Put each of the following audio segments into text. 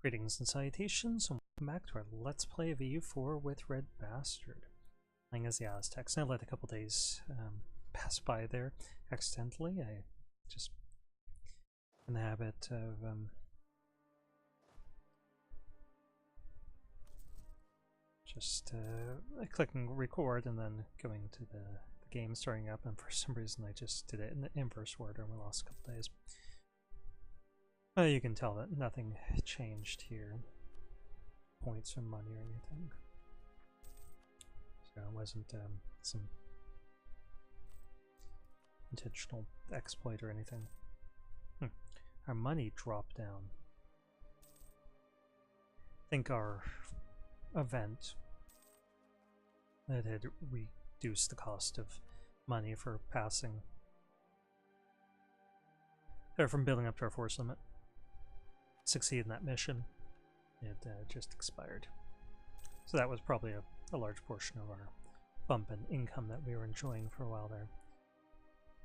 Greetings and salutations, and welcome back to our Let's Play of EU4 with RedBstrd. Playing as the Aztecs. I let a couple days pass by there accidentally. I just in the habit of clicking record and then going to the game, starting up, and for some reason I just did it in the inverse order and we lost a couple days. Well, you can tell that nothing changed here. Points or money or anything. So it wasn't some intentional exploit or anything. Our money dropped down. I think our event that had reduced the cost of money for passing, or from building up to our force limit, succeed in that mission. It just expired. So that was probably a large portion of our bump in income that we were enjoying for a while there.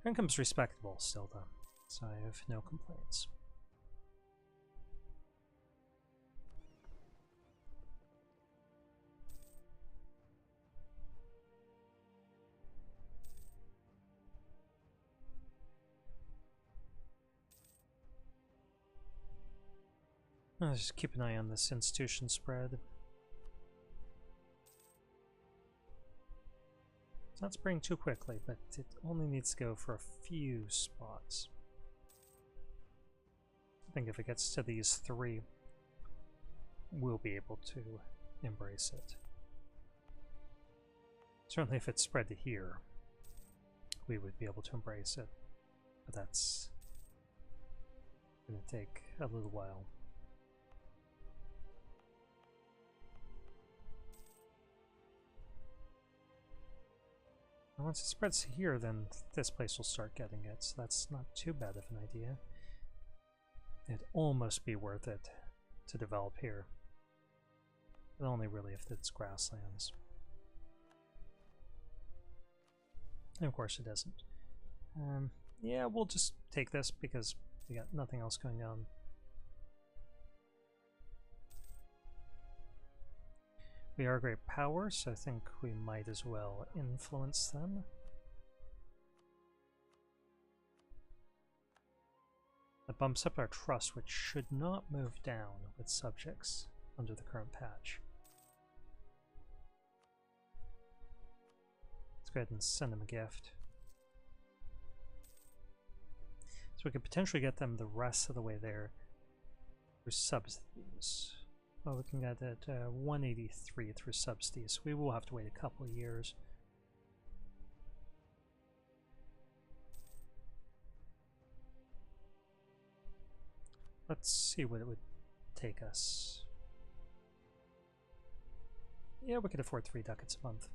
Our income's respectable still though, so I have no complaints. I'll just keep an eye on this institution spread. It's not spreading too quickly, but it only needs to go for a few spots. I think if it gets to these three, we'll be able to embrace it. Certainly if it's spread to here, we would be able to embrace it. But that's going to take a little while. Once it spreads here, then this place will start getting it, so that's not too bad of an idea. It'd almost be worth it to develop here, but only really if it's grasslands. And of course it doesn't. Yeah, we'll just take this because we got nothing else going on. We are a great power, so I think we might as well influence them. That bumps up our trust, which should not move down with subjects under the current patch. Let's go ahead and send them a gift. So we could potentially get them the rest of the way there through subsidies. Well, we can get it 183 through subsidies. We will have to wait a couple of years. Let's see what it would take us. Yeah, we could afford 3 ducats a month.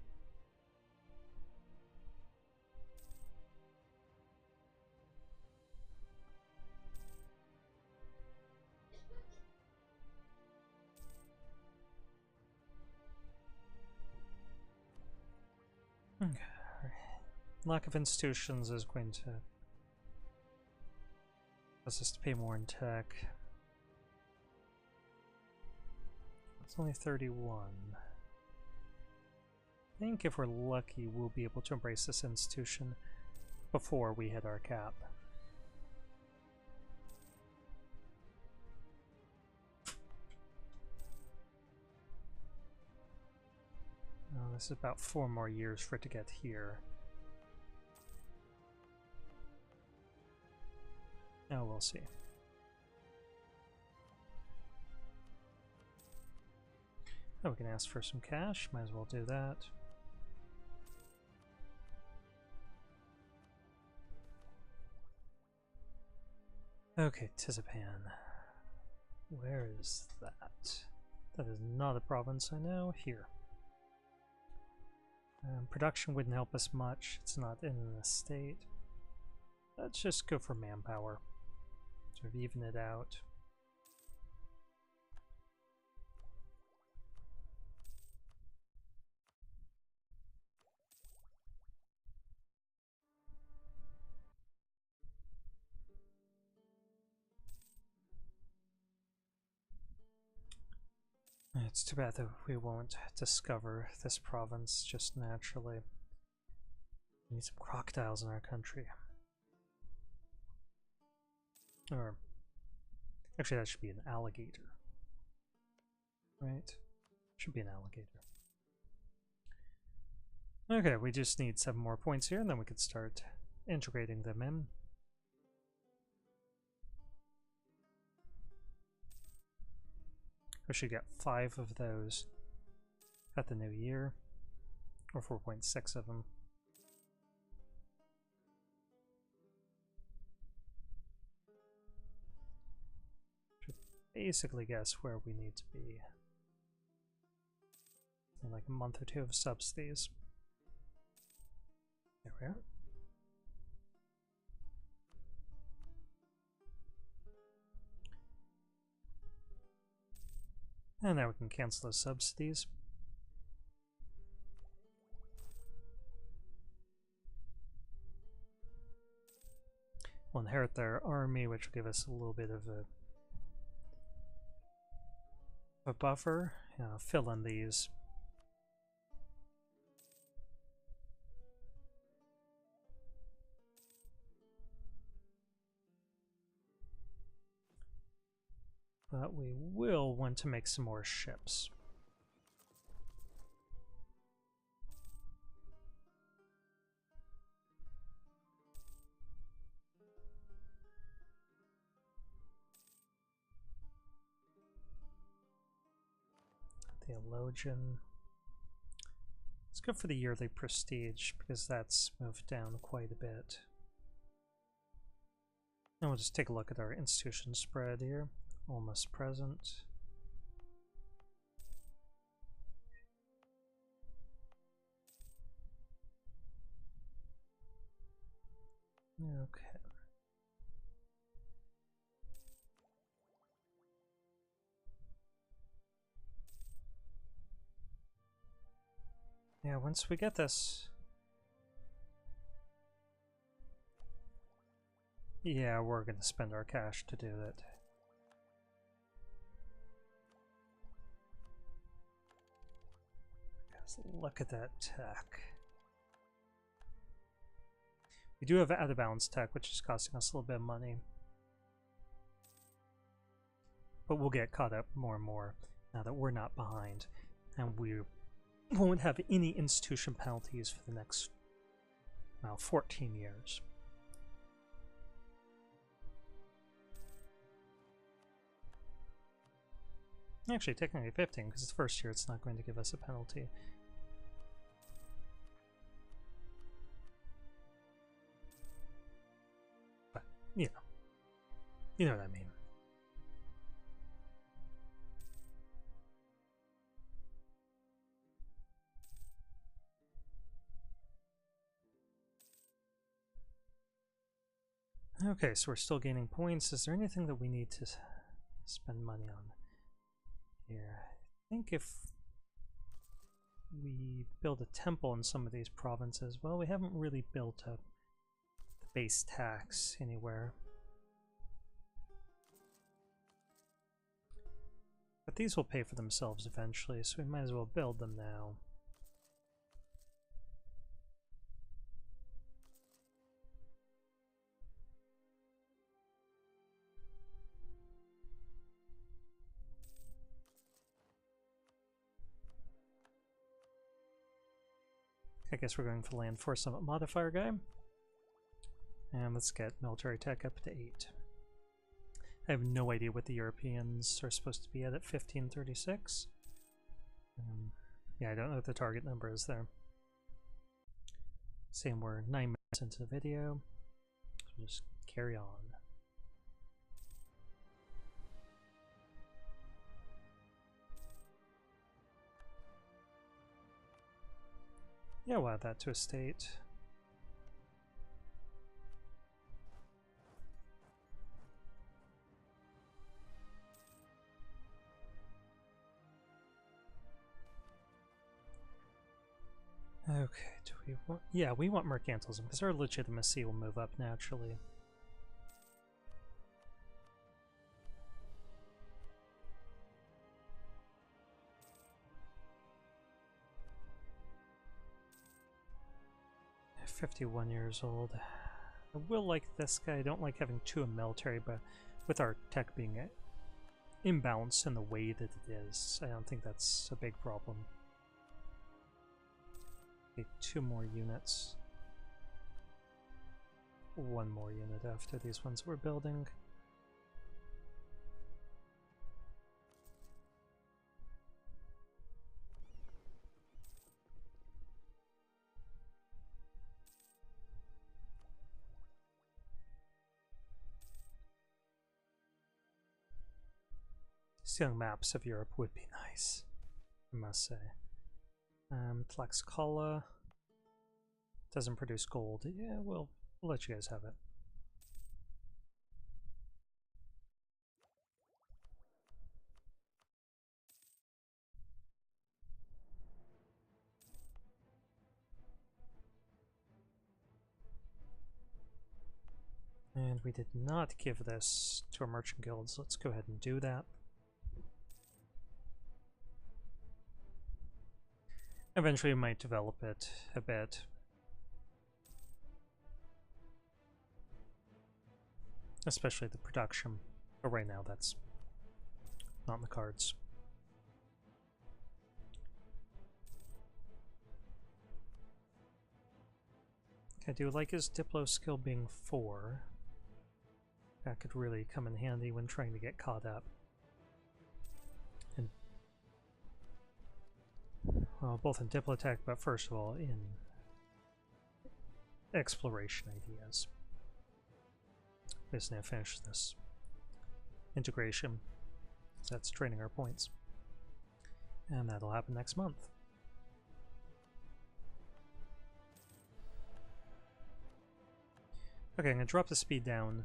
Okay. Lack of institutions is going to cause us to pay more in tech. It's only 31. I think if we're lucky, we'll be able to embrace this institution before we hit our cap. This is about 4 more years for it to get here. Now we'll see. Oh, we can ask for some cash. Might as well do that. Okay, Tizipan. Where is that? That is not a province I know. Here. Production wouldn't help us much. It's not in an estate. Let's just go for manpower. Sort of even it out. It's too bad that we won't discover this province just naturally. We need some crocodiles in our country. Or, actually that should be an alligator. Right? Should be an alligator. Okay, we just need 7 more points here, and then we could start integrating them in. We should get 5 of those at the new year, or 4.6 of them. Should basically guess where we need to be in like a month or 2 of subsidies. There we are. And now we can cancel those subsidies. We'll inherit their army, which will give us a little bit of a buffer. Fill in these. But we will want to make some more ships. Theologian. It's good for the yearly prestige because that's moved down quite a bit. And we'll just take a look at our institution spread here. Almost present. Okay. Yeah, once we get this. Yeah, we're going to spend our cash to do it. Look at that tech. We do have out of balance tech, which is costing us a little bit of money. But we'll get caught up more and more now that we're not behind. And we won't have any institution penalties for the next, well, 14 years. Actually, technically 15, because it's the first year it's not going to give us a penalty. But, you know what I mean. Okay, so we're still gaining points. Is there anything that we need to spend money on here? I think if we build a temple in some of these provinces, well, we haven't really built up the base tax anywhere. But these will pay for themselves eventually, so we might as well build them now. I guess we're going for land force summit modifier guy. And let's get military tech up to 8. I have no idea what the Europeans are supposed to be at 1536. Yeah, I don't know what the target number is there. Same, we're 9 minutes into the video, so we'll just carry on. Yeah, we'll add that to a state. Okay, do we want... Yeah, we want mercantilism, because our legitimacy will move up naturally. 51 years old. I will like this guy. I don't like having two military, but with our tech being imbalanced in the way that it is, I don't think that's a big problem. Okay, 2 more units. 1 more unit after these ones we're building. Seeing maps of Europe would be nice, I must say. Tlaxcala doesn't produce gold. Yeah, we'll let you guys have it. And we did not give this to our merchant guilds. Let's go ahead and do that. Eventually we might develop it a bit. Especially the production. But right now that's not in the cards. I do like his Diplo skill being 4. That could really come in handy when trying to get caught up. And well, both in Diplotech, but first of all in exploration ideas. Just now finish this integration. So that's training our points. And that'll happen next month. Okay, I'm going to drop the speed down.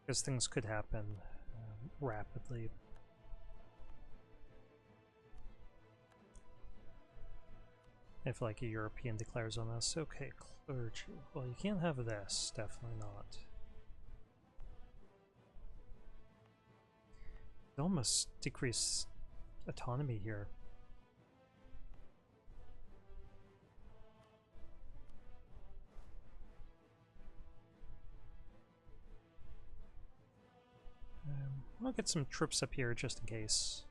Because things could happen rapidly. If like a European declares on us. Okay, clergy. Well, you can't have this. Definitely not. It almost decreased autonomy here. I'll get some troops up here just in case.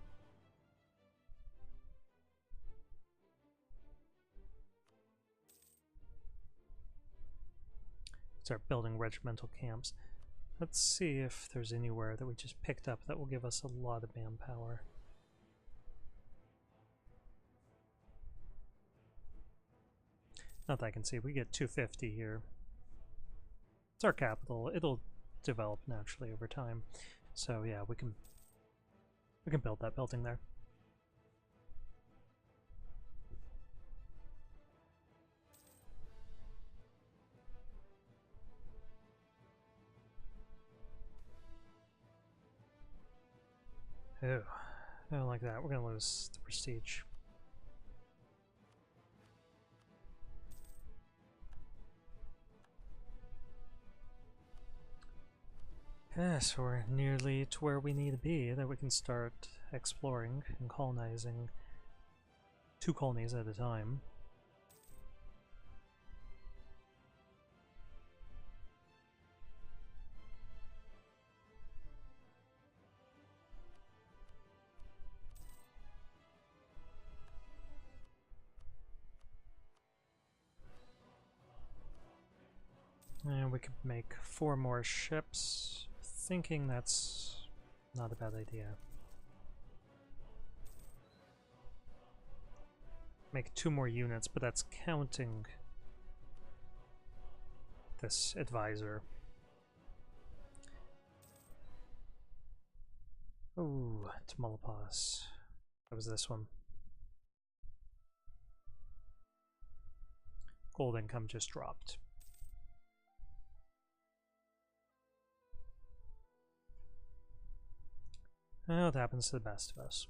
Start building regimental camps. Let's see if there's anywhere that we just picked up that will give us a lot of manpower. Not that I can see. We get 250 here. It's our capital. It'll develop naturally over time. So yeah, we can build that building there. Oh, I don't like that. We're gonna lose the prestige. Yes, we're nearly to where we need to be, that we can start exploring and colonizing 2 colonies at a time. And we could make 4 more ships. Thinking that's not a bad idea. Make 2 more units, but that's counting this advisor. Ooh, Tamaulipas. That was this one. Gold income just dropped. Well, it happens to the best of us.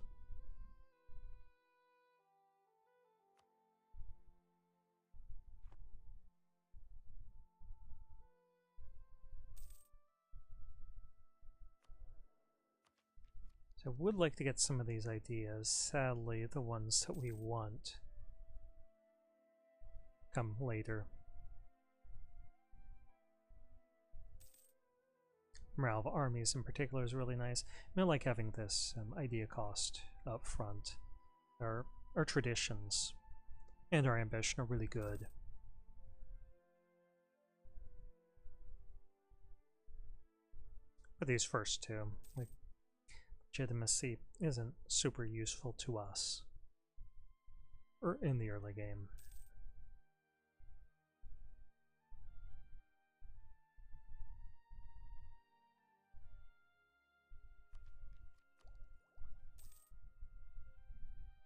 So I would like to get some of these ideas. Sadly, the ones that we want come later. Morale of armies in particular is really nice. I like having this idea cost up front. Our traditions and our ambition are really good. But these first two, like, legitimacy isn't super useful to us or in the early game.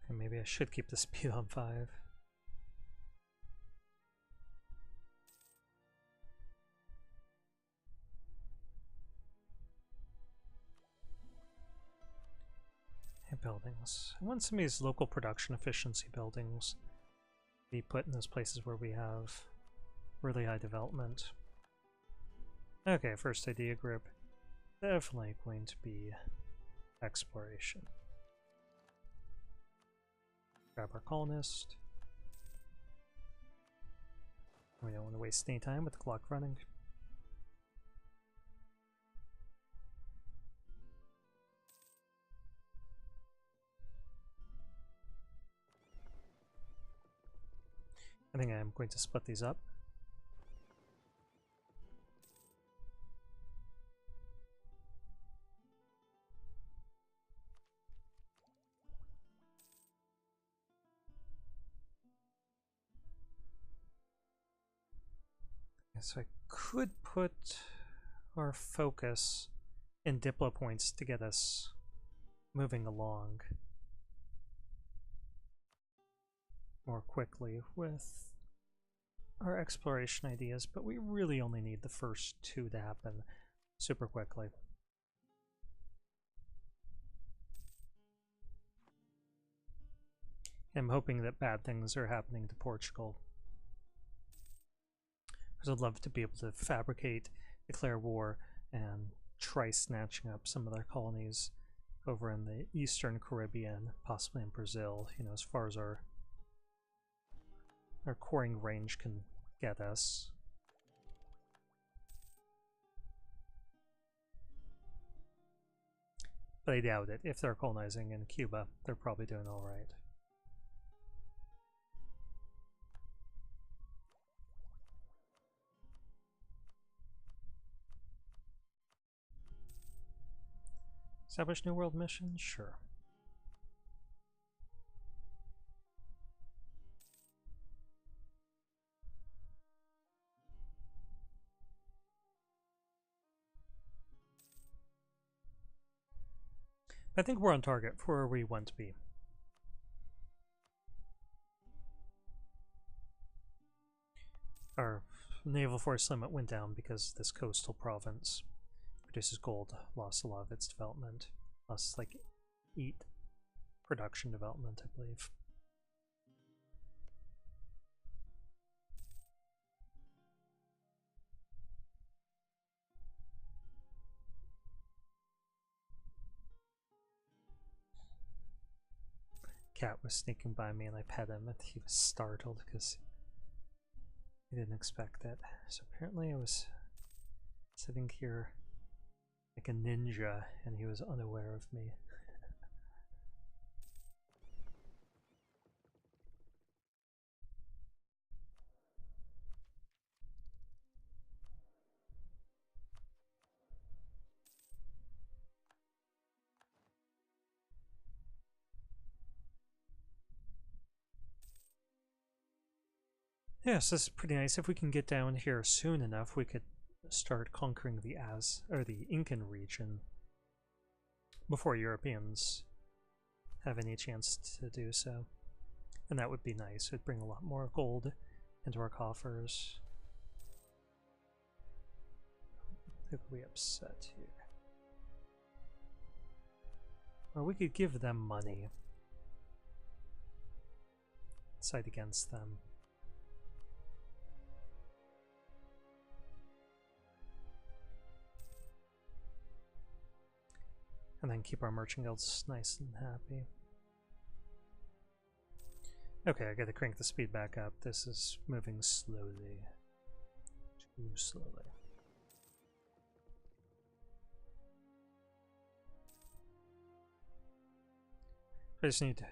And maybe I should keep the speed on 5. And buildings. I want some of these local production efficiency buildings to be put in those places where we have really high development. Okay, first idea group. Definitely going to be exploration. Grab our colonist. We don't want to waste any time with the clock running. I think I'm going to split these up. So I could put our focus in Diplo points to get us moving along more quickly with our exploration ideas, but we really only need the first two to happen super quickly. I'm hoping that bad things are happening to Portugal, because I'd love to be able to fabricate, declare war, and try snatching up some of their colonies over in the Eastern Caribbean, possibly in Brazil, you know, as far as our coring range can get us. But I doubt it. If they're colonizing in Cuba, they're probably doing all right. Establish New World mission? Sure. I think we're on target for where we want to be. Our naval force limit went down because this coastal province produces gold, lost a lot of its development, lost like 8 production development, I believe. Cat was sneaking by me and I pet him and he was startled because he didn't expect it. So apparently I was sitting here like a ninja and he was unaware of me. Yes, this is pretty nice. If we can get down here soon enough, we could start conquering the Incan region before Europeans have any chance to do so. And that would be nice. It'd bring a lot more gold into our coffers. Who could we upset here? Or we could give them money. Side against them. And then keep our merchant guilds nice and happy. Okay, I gotta crank the speed back up. This is moving slowly. Too slowly. I just need,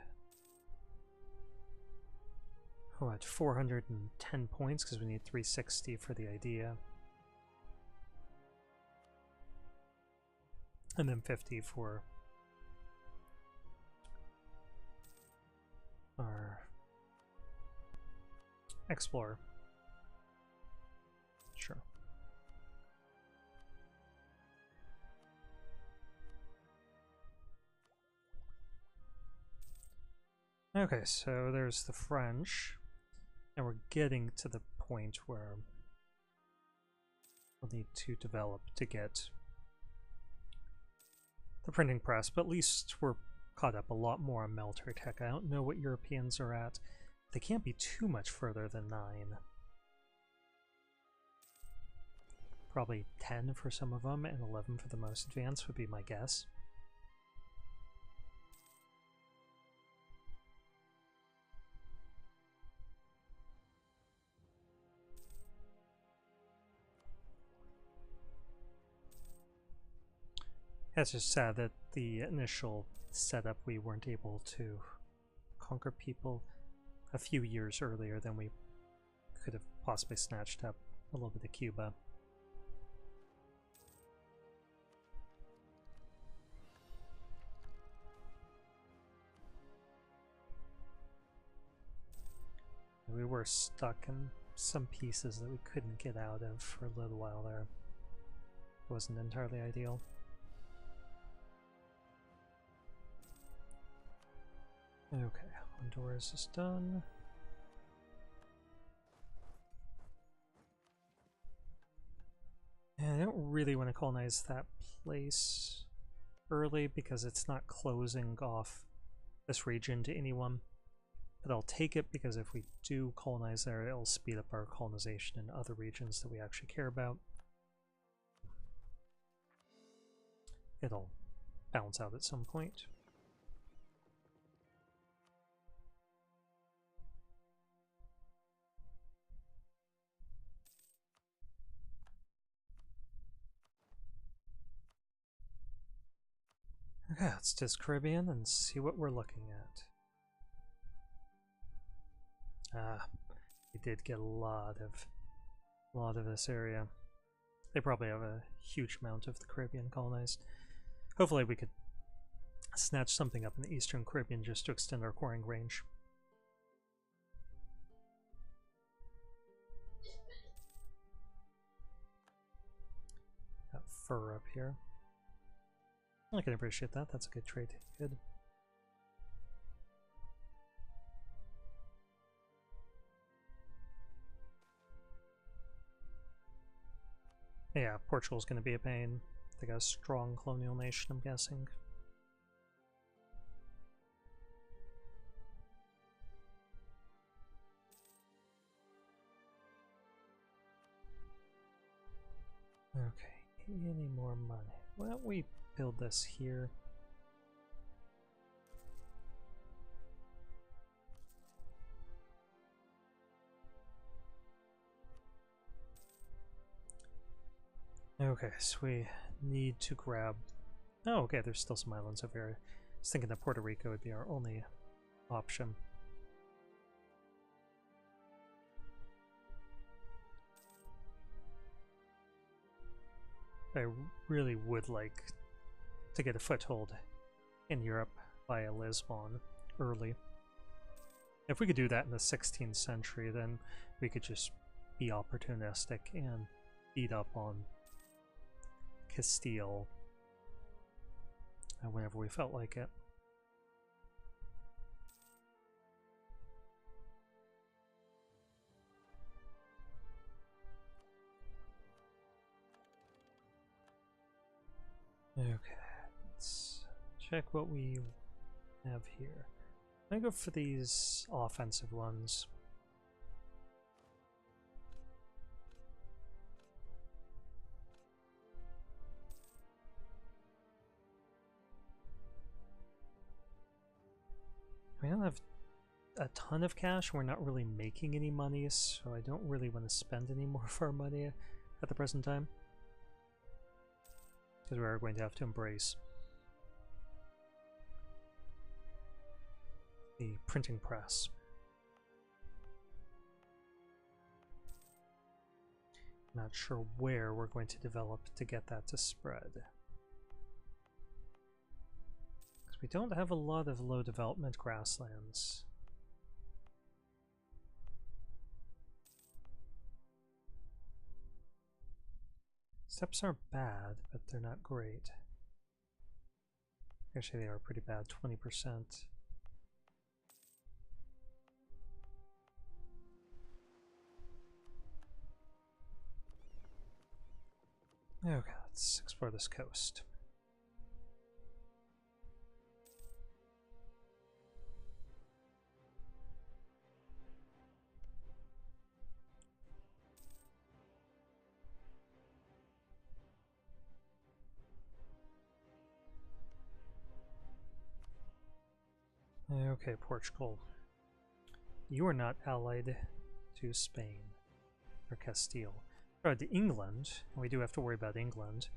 what, 410 points because we need 360 for the idea. And then 50 for our Explorer. Sure. Okay, so there's the French, and we're getting to the point where we'll need to develop to get the printing press, but at least we're caught up a lot more on melter tech. I don't know what Europeans are at. They can't be too much further than 9. Probably 10 for some of them, and 11 for the most advanced would be my guess. It's just sad that the initial setup we weren't able to conquer people a few years earlier than we could have possibly snatched up a little bit of Cuba. We were stuck in some pieces that we couldn't get out of for a little while there. It wasn't entirely ideal. Okay, Honduras is done. And I don't really want to colonize that place early because it's not closing off this region to anyone. But I'll take it because if we do colonize there, it'll speed up our colonization in other regions that we actually care about. It'll balance out at some point. Okay, let's just Caribbean and see what we're looking at. Ah, we did get a lot of this area. They probably have a huge amount of the Caribbean colonized. Hopefully we could snatch something up in the Eastern Caribbean just to extend our coring range. Got fur up here. I can appreciate that. That's a good trade. Good. Yeah, Portugal's going to be a pain. They got a strong colonial nation, I'm guessing. Okay, any more money? Why don't we build this here? Okay, so we need to grab... Oh, okay, there's still some islands over here. I was thinking that Puerto Rico would be our only option. I really would like to get a foothold in Europe via Lisbon early. If we could do that in the 16th century, then we could just be opportunistic and beat up on Castile whenever we felt like it. Okay, let's check what we have here. I'm gonna go for these offensive ones. We don't have a ton of cash. We're not really making any money, so I don't really want to spend any more of our money at the present time. Because we are going to have to embrace the printing press. Not sure where we're going to develop to get that to spread. Because we don't have a lot of low development grasslands. Steppes aren't bad, but they're not great. Actually, they are pretty bad, 20%. Okay, let's explore this coast. Okay, Portugal. You are not allied to Spain or Castile. To England, and we do have to worry about England,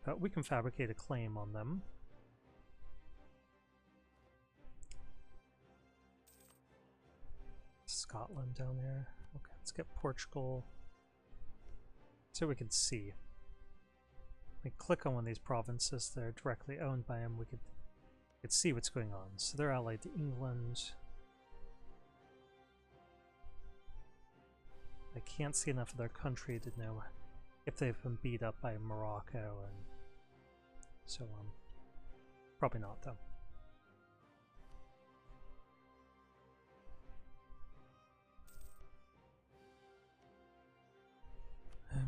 but we can fabricate a claim on them. Scotland down there. Okay, let's get Portugal. So we can see. We click on one of these provinces that are directly owned by them. We could see what's going on. So they're allied to England. I can't see enough of their country to know if they've been beat up by Morocco and so on. Probably not, though.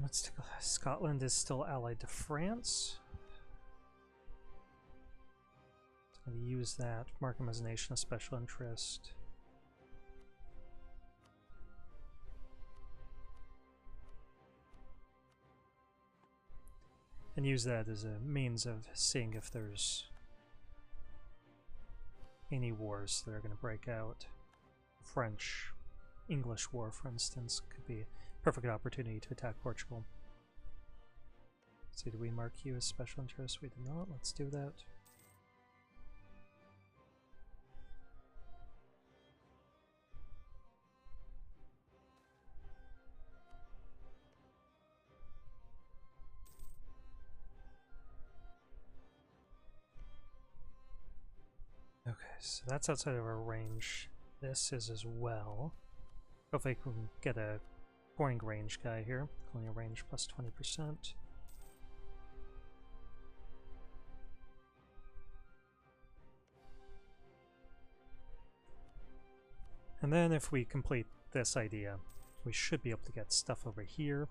Let's take a look. Scotland is still allied to France. I'm going to use that, mark them as a nation of special interest. And use that as a means of seeing if there's any wars that are going to break out. French-English war, for instance, could be a perfect opportunity to attack Portugal. Let's see, do we mark you as special interest? We did not. Let's do that. Okay, so that's outside of our range. This is as well. Hopefully we can get a point range guy here. Colonial range plus 20%. And then if we complete this idea, we should be able to get stuff over here.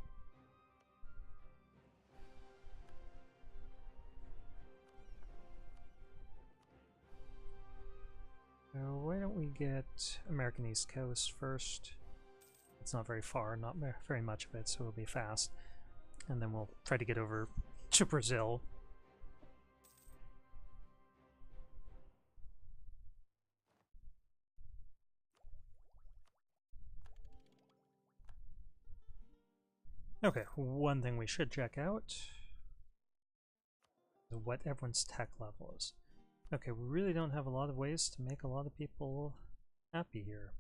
Why don't we get American East Coast first? It's not very far, not very much of it, so it'll be fast. And then we'll try to get over to Brazil. Okay, one thing we should check out is what everyone's tech level is. Okay, we really don't have a lot of ways to make a lot of people happy here.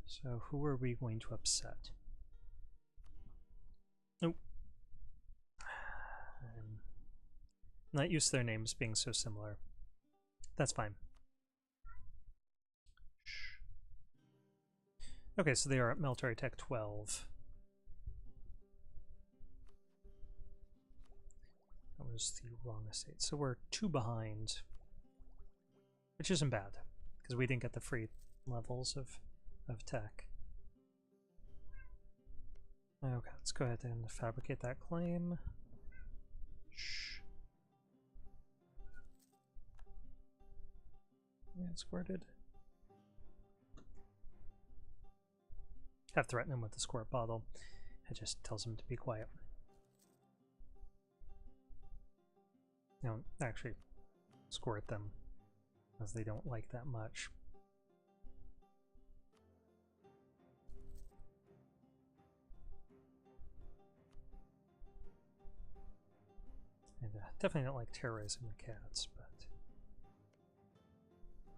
So who are we going to upset? Nope. I'm not used to their names being so similar. That's fine. Okay, so they are at military tech 12. That was the wrong estate. So we're 2 behind. Which isn't bad, because we didn't get the free levels of tech. Okay, let's go ahead and fabricate that claim. Shh. Yeah, it's squirted. I've threatened him with the squirt bottle. It just tells him to be quiet. Don't actually squirt them, as they don't like that much. definitely don't like terrorizing the cats, but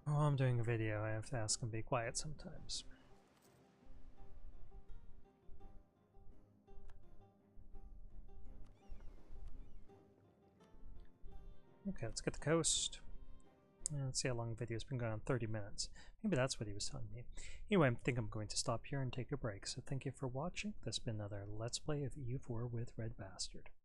while I'm doing a video, I have to ask them to be quiet sometimes. Okay, let's get the coast. And let's see how long the video's been going on. 30 minutes. Maybe that's what he was telling me. Anyway, I think I'm going to stop here and take a break. So thank you for watching. This has been another Let's Play of EU4 with RedBstrd.